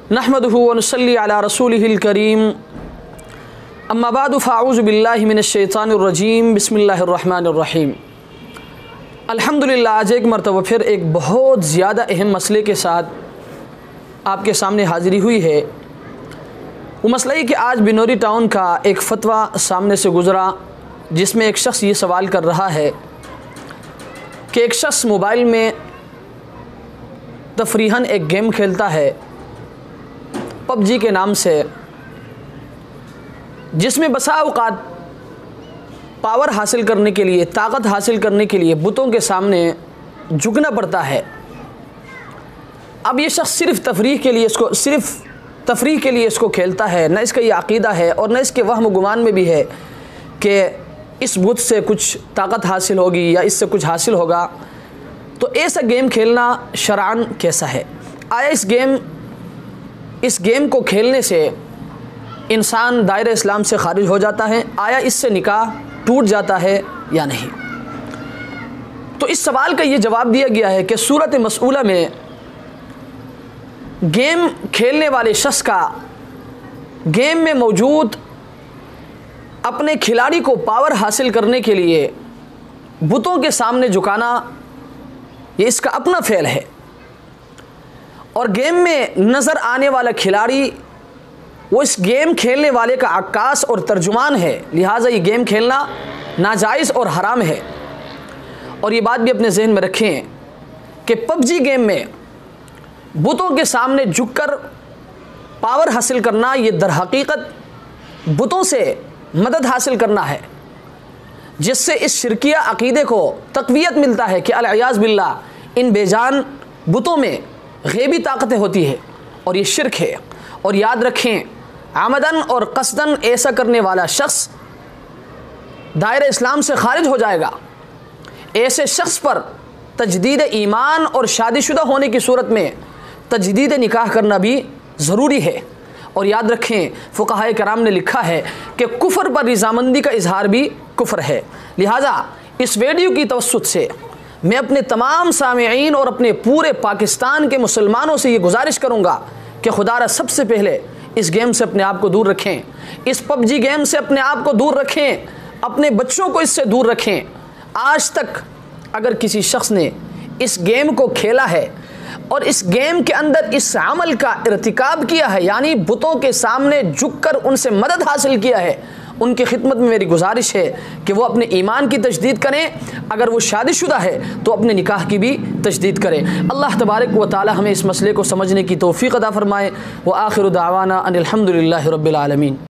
नहमदुहु व नुसल्ली अला रसूलिहिल करीम अम्मा बादु फ़अऊज़ु बिल्लाहि मिनश शैतानिर रजीम बिस्मिल्लाहिर रहमानिर रहीम। अल्हम्दुलिल्लाह, आज एक मरतबा फिर एक बहुत ज़्यादा अहम मसले के साथ आपके सामने हाज़िरी हुई है। वो मसला है कि आज बिनौरी टाउन का एक फ़तवा सामने से गुज़रा, जिसमें एक शख्स ये सवाल कर रहा है कि एक शख्स मोबाइल में तफरीहन एक गेम खेलता है पबजी के नाम से, जिसमें बसा औक़ात पावर हासिल करने के लिए, ताकत हासिल करने के लिए बुतों के सामने झुकना पड़ता है। अब ये शख्स सिर्फ़ तफरीह के लिए इसको खेलता है, न इसका ये अक़ीदा है और न इसके वहम गुमान में भी है कि इस बुत से कुछ ताकत हासिल होगी या इससे कुछ हासिल होगा। तो ऐसा गेम खेलना शरअन कैसा है? आया इस गेम को खेलने से इंसान दायरे इस्लाम से खारिज हो जाता है? आया इससे निकाह टूट जाता है या नहीं? तो इस सवाल का ये जवाब दिया गया है कि सूरत मसऊला में गेम खेलने वाले शख्स का गेम में मौजूद अपने खिलाड़ी को पावर हासिल करने के लिए बुतों के सामने झुकाना, ये इसका अपना फ़ेल है। और गेम में नज़र आने वाला खिलाड़ी वो इस गेम खेलने वाले का अक्कास और तर्जुमान है, लिहाजा ये गेम खेलना नाजायज़ और हराम है। और ये बात भी अपने जहन में रखें कि पबजी गेम में बुतों के सामने झुककर पावर हासिल करना, ये दर हकीकत बुतों से मदद हासिल करना है, जिससे इस शिरकिया अक़ीदे को तक़वियत मिलता है कि अल-इयाज़ बिल्लाह इन बेजान बुतों में ग़ैबी ताकतें होती है और ये शिरक है। और याद रखें, आमदन और कसदन ऐसा करने वाला शख्स दायरे इस्लाम से खारिज हो जाएगा। ऐसे शख्स पर तजदीद ईमान और शादीशुदा होने की सूरत में तजदीद निकाह करना भी ज़रूरी है। और याद रखें, फ़ुक़हा कराम ने लिखा है कि कुफ़र पर रज़ामंदी का इजहार भी कुफ़र है। लिहाजा इस वीडियो की तवस्सुत से मैं अपने तमाम सामिईन और अपने पूरे पाकिस्तान के मुसलमानों से ये गुजारिश करूँगा कि खुदारा सबसे पहले इस गेम से अपने आप को दूर रखें, इस पबजी गेम से अपने आप को दूर रखें, अपने बच्चों को इससे दूर रखें। आज तक अगर किसी शख्स ने इस गेम को खेला है और इस गेम के अंदर इस अमल का इर्तिकाब किया है, यानी बुतों के सामने झुककर उनसे मदद हासिल किया है, उनकी खिदमत में मेरी गुजारिश है कि वो अपने ईमान की तजदीद करें। अगर वो शादीशुदा है तो अपने निकाह की भी तजदीद करें। अल्लाह तबारक व तआला हमें इस मसले को समझने की तौफीक अता फ़रमाए। व आखिरु दावाना अनिल हम्दुलिल्लाहि रब्बिल आलमीन।